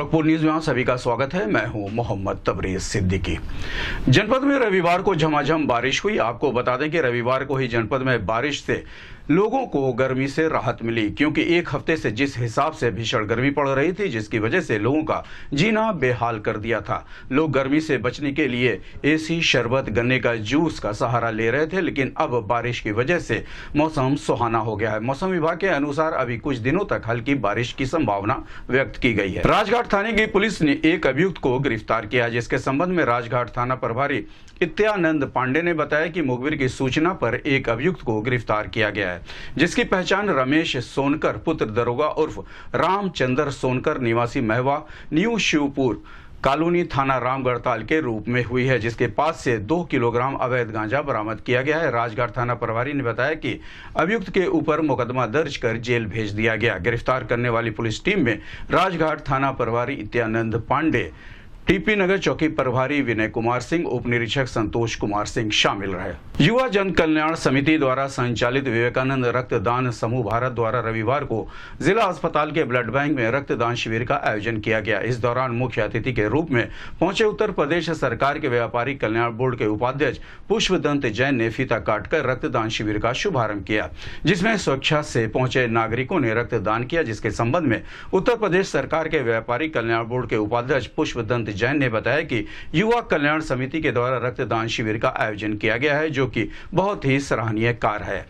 Gorakhpur news में सभी का स्वागत है। मैं हूं मोहम्मद तबरेज सिद्दीकी। जनपद में रविवार को झमाझम बारिश हुई। आपको बता दें कि रविवार को ही जनपद में बारिश से लोगों को गर्मी से राहत मिली, क्योंकि एक हफ्ते से जिस हिसाब से भीषण गर्मी पड़ रही थी, जिसकी वजह से लोगों का जीना बेहाल कर दिया था। लोग गर्मी से बचने के लिए एसी, शरबत, गन्ने का जूस का सहारा ले रहे थे, लेकिन अब बारिश की वजह से मौसम सुहाना हो गया है। मौसम विभाग के अनुसार अभी कुछ दिनों तक हल्की बारिश की संभावना व्यक्त की गई है। राजघाट थाने की पुलिस ने एक अभियुक्त को गिरफ्तार किया, जिसके संबंध में राजघाट थाना प्रभारी इत्यानंद पांडे ने बताया कि मुखबिर की सूचना पर एक अभियुक्त को गिरफ्तार किया गया है, जिसकी पहचान रमेश सोनकर पुत्र दरोगा उर्फ रामचंद्र सोनकर निवासी महवा न्यू शिवपुर कॉलोनी थाना रामगढ़ताल के रूप में हुई है, जिसके पास से 2 किलोग्राम अवैध गांजा बरामद किया गया है। राजघाट थाना प्रभारी ने बताया कि अभियुक्त के ऊपर मुकदमा दर्ज कर जेल भेज दिया गया। गिरफ्तार करने वाली पुलिस टीम में राजघाट थाना प्रभारी इत्यानंद पांडे, टीपी नगर चौकी प्रभारी विनय कुमार सिंह, उप निरीक्षक संतोष कुमार सिंह शामिल रहे। युवा जन कल्याण समिति द्वारा संचालित विवेकानंद रक्तदान समूह भारत द्वारा रविवार को जिला अस्पताल के ब्लड बैंक में रक्तदान शिविर का आयोजन किया गया। इस दौरान मुख्य अतिथि के रूप में पहुंचे उत्तर प्रदेश सरकार के व्यापारी कल्याण बोर्ड के उपाध्यक्ष पुष्पदंत जैन ने फीता काटकर रक्तदान शिविर का शुभारंभ किया, जिसमें स्वेच्छा से पहुंचे नागरिकों ने रक्तदान किया। जिसके संबंध में उत्तर प्रदेश सरकार के व्यापारी कल्याण बोर्ड के उपाध्यक्ष पुष्पदंत जैन ने बताया कि युवा कल्याण समिति के द्वारा रक्तदान शिविर का आयोजन किया गया है, जो कि बहुत ही सराहनीय कार्य है।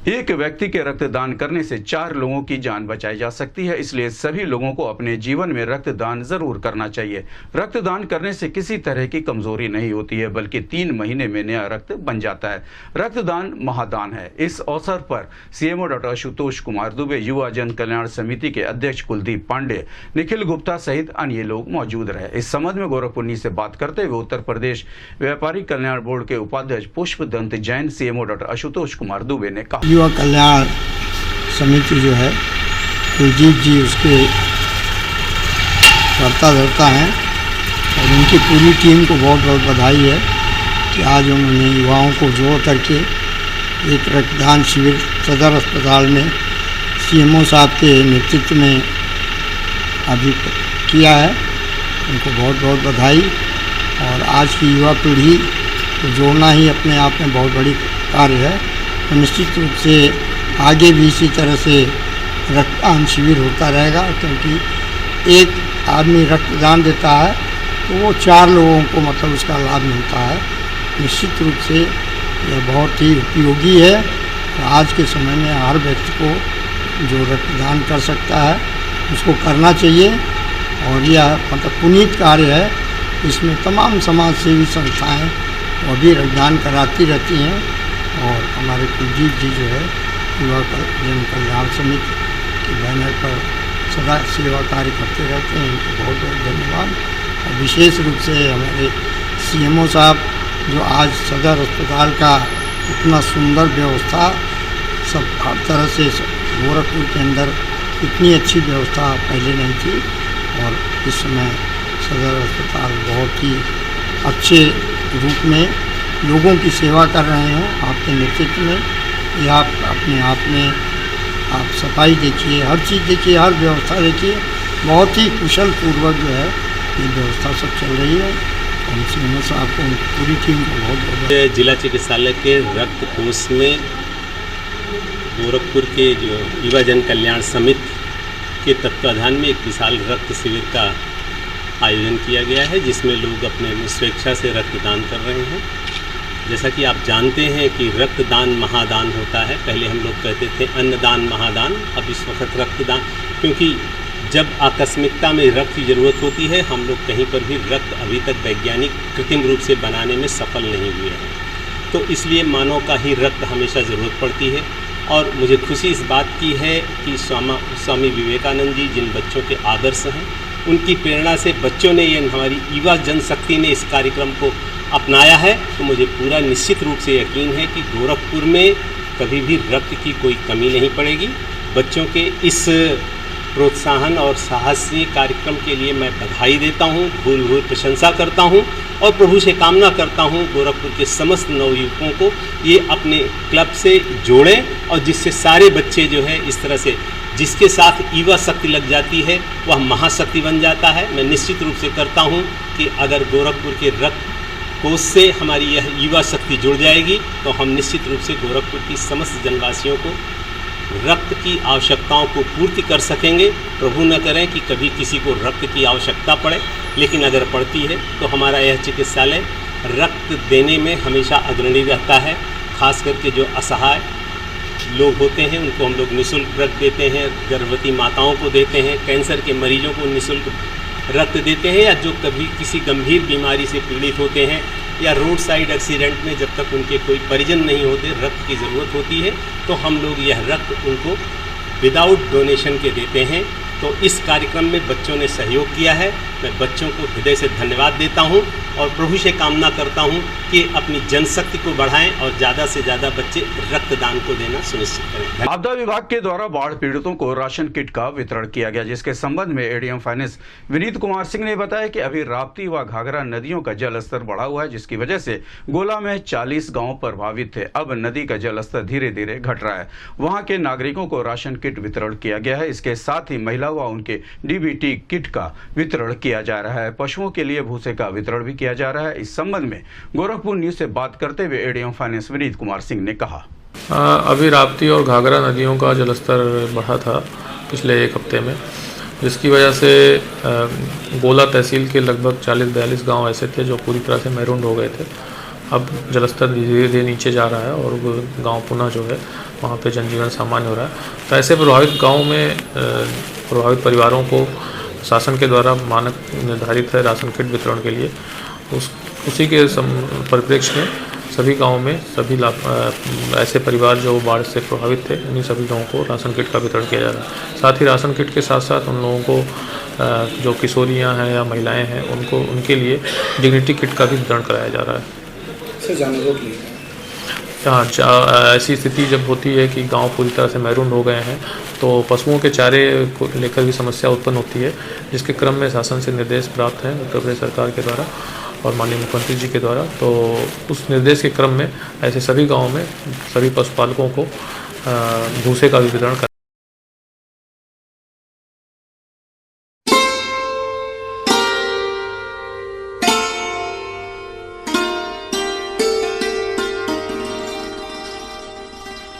एक व्यक्ति के रक्तदान करने से 4 लोगों की जान बचाई जा सकती है, इसलिए सभी लोगों को अपने जीवन में रक्तदान जरूर करना चाहिए। रक्तदान करने से किसी तरह की कमजोरी नहीं होती है, बल्कि 3 महीने में नया रक्त बन जाता है। रक्तदान महादान है। इस अवसर पर सीएमओ डॉक्टर आशुतोष कुमार दुबे, युवा जन कल्याण समिति के अध्यक्ष कुलदीप पांडे, निखिल गुप्ता सहित अन्य लोग मौजूद रहे। इस संबंध में गोरखपुर न्यूज से बात करते हुए उत्तर प्रदेश व्यापारी कल्याण बोर्ड के उपाध्यक्ष पुष्पदंत जैन, सीएमओ डॉक्टर आशुतोष कुमार दुबे ने कहा, युवा कल्याण समिति जो है कुलजीत जी उसके करता धरता हैं और उनकी पूरी टीम को बहुत बहुत बधाई है कि आज उन्होंने युवाओं को जोड़ करके एक रक्तदान शिविर सदर अस्पताल में सीएमओ साहब के नेतृत्व में अभी किया है। उनको बहुत बहुत बधाई। और आज की युवा पीढ़ी को जोड़ना ही अपने आप में बहुत बड़ी कार्य है। तो निश्चित रूप से आगे भी इसी तरह से रक्तदान शिविर होता रहेगा, क्योंकि एक आदमी रक्तदान देता है तो वो 4 लोगों को मतलब उसका लाभ मिलता है। निश्चित रूप से यह बहुत ही उपयोगी है। आज के समय में हर व्यक्ति को जो रक्तदान कर सकता है उसको करना चाहिए। और यह मतलब पुनीत कार्य है। इसमें तमाम समाज सेवी संस्थाएँ वो भी रक्तदान कराती रहती हैं। और हमारे कुलजीत जी जो है युवा जन कल्याण समिति के बैनर पर सदा सेवा कार्य करते रहते हैं। इनको बहुत बहुत धन्यवाद। और विशेष रूप से हमारे सीएमओ साहब जो आज सदर अस्पताल का इतना सुंदर व्यवस्था सब हर तरह से गोरखपुर के अंदर इतनी अच्छी व्यवस्था पहले नहीं थी। और इस समय सदर अस्पताल बहुत ही अच्छे रूप में लोगों की सेवा कर रहे हैं आपके नेतृत्व में। या आप अपने आप में आप सफाई देखिए, हर चीज़ देखिए, हर व्यवस्था देखिए, बहुत ही कुशल पूर्वक जो है ये व्यवस्था सब चल रही है। हम सीएमओ साहब को पूरी टीम को बहुत बहुत जिला चिकित्सालय के रक्त कोष में गोरखपुर के जो युवा जन कल्याण समिति के तत्वाधान में एक विशाल रक्त शिविर का आयोजन किया गया है, जिसमें लोग अपने स्वेच्छा से रक्तदान कर रहे हैं। जैसा कि आप जानते हैं कि रक्तदान महादान होता है। पहले हम लोग कहते थे अन्नदान महादान, अब इस वक्त रक्तदान, क्योंकि जब आकस्मिकता में रक्त की ज़रूरत होती है, हम लोग कहीं पर भी रक्त अभी तक वैज्ञानिक कृत्रिम रूप से बनाने में सफल नहीं हुए हैं। तो इसलिए मानव का ही रक्त हमेशा ज़रूरत पड़ती है। और मुझे खुशी इस बात की है कि स्वामी विवेकानंद जी जिन बच्चों के आदर्श हैं, उनकी प्रेरणा से बच्चों ने, ये हमारी युवा जनशक्ति ने इस कार्यक्रम को अपनाया है। तो मुझे पूरा निश्चित रूप से यकीन है कि गोरखपुर में कभी भी रक्त की कोई कमी नहीं पड़ेगी। बच्चों के इस प्रोत्साहन और साहसी कार्यक्रम के लिए मैं बधाई देता हूँ, भूल भूल प्रशंसा करता हूँ और प्रभु से कामना करता हूँ गोरखपुर के समस्त नवयुवकों को ये अपने क्लब से जोड़ें और जिससे सारे बच्चे जो है इस तरह से जिसके साथ युवा शक्ति लग जाती है वह महाशक्ति बन जाता है। मैं निश्चित रूप से करता हूं कि अगर गोरखपुर के रक्त कोष से हमारी यह युवा शक्ति जुड़ जाएगी तो हम निश्चित रूप से गोरखपुर की समस्त जनवासियों को रक्त की आवश्यकताओं को पूर्ति कर सकेंगे। प्रभु न करें कि कभी किसी को रक्त की आवश्यकता पड़े, लेकिन अगर पड़ती है तो हमारा यह चिकित्सालय रक्त देने में हमेशा अग्रणी रहता है। खास करके जो असहाय लोग होते हैं उनको हम लोग निःशुल्क रक्त देते हैं, गर्भवती माताओं को देते हैं, कैंसर के मरीजों को निःशुल्क रक्त देते हैं, या जो कभी किसी गंभीर बीमारी से पीड़ित होते हैं या रोड साइड एक्सीडेंट में जब तक उनके कोई परिजन नहीं होते रक्त की ज़रूरत होती है तो हम लोग यह रक्त उनको विदाउट डोनेशन के देते हैं। तो इस कार्यक्रम में बच्चों ने सहयोग किया है। मैं बच्चों को हृदय से धन्यवाद देता हूं और प्रभु से कामना करता हूं कि अपनी जनशक्ति को बढ़ाएं और ज़्यादा से ज़्यादा बच्चे रक्तदान को देना सुनिश्चित करें। आपदा विभाग के द्वारा बाढ़ पीड़ितों को राशन किट का वितरण किया गया, जिसके संबंध में एडीएम फाइनेंस विनीत कुमार सिंह ने बताया कि अभी राप्ती व घाघरा नदियों का जल स्तर बढ़ा हुआ है, जिसकी वजह से गोला में 40 गाँव प्रभावित थे। अब नदी का जल स्तर धीरे धीरे घट रहा है। वहाँ के नागरिकों को राशन किट वितरण किया गया है। इसके साथ ही महिला व उनके डीबीटी किट का वितरण किया जा रहा है। पशुओं के लिए भूसे का वितरण भी किया जा रहा है। इस संबंध में गोरखपुर न्यूज से बात करते हुए एडीएम फाइनेंस विनीत कुमार सिंह ने कहा, अभी राप्ती और घाघरा नदियों का जलस्तर बढ़ा था पिछले एक हफ्ते में, जिसकी वजह से गोला तहसील के लगभग 40-42 गांव ऐसे थे जो पूरी तरह से मैरून हो गए थे। अब जलस्तर धीरे धीरे नीचे जा रहा है और गांव पुनः जो है वहाँ पे जनजीवन सामान्य हो रहा है। तो ऐसे प्रभावित गाँव में प्रभावित परिवारों को शासन के द्वारा मानक निर्धारित है राशन किट वितरण के लिए। उसी के परिप्रेक्ष्य में सभी गाँव में सभी ऐसे परिवार जो बाढ़ से प्रभावित थे उन्हीं सभी गाँवों को राशन किट का वितरण किया जा रहा है। साथ ही राशन किट के साथ साथ उन लोगों को जो किशोरियाँ हैं या महिलाएं हैं उनके लिए डिग्निटी किट का भी वितरण कराया जा रहा है। हाँ, ऐसी स्थिति जब होती है कि गांव पूरी तरह से मैरून हो गए हैं तो पशुओं के चारे को लेकर भी समस्या उत्पन्न होती है, जिसके क्रम में शासन से निर्देश प्राप्त हैं उत्तर प्रदेश सरकार के द्वारा और माननीय मुख्यमंत्री जी के द्वारा। तो उस निर्देश के क्रम में ऐसे सभी गाँवों में सभी पशुपालकों को भूसे का भी वितरण